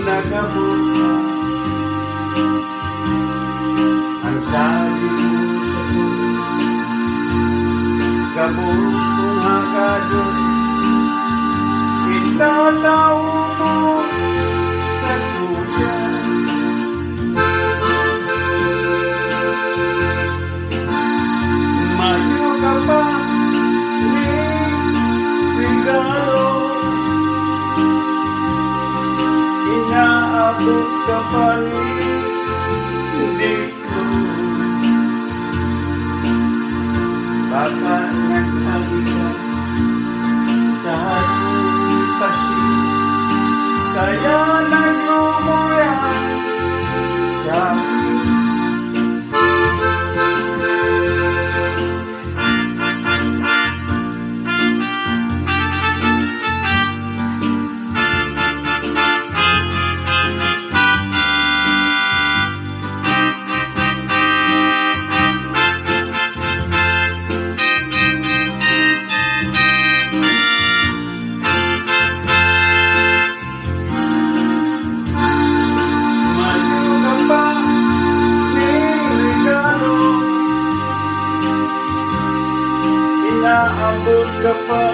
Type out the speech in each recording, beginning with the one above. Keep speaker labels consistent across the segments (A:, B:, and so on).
A: nagabot ka. Ang sabi mo sa puso, gabot kong hakadon, itataw mo sa tuyan. Mayo ka pa ni regalo, inaabot ka pa ni dito. Baka nag-alika sa harong pasi, kaya naglumuyan sa akin. Inaabot ka pa,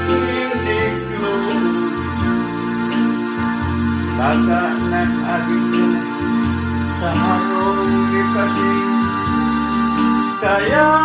A: hindi close. Baka nag-adik ka sa harong ipasing, kaya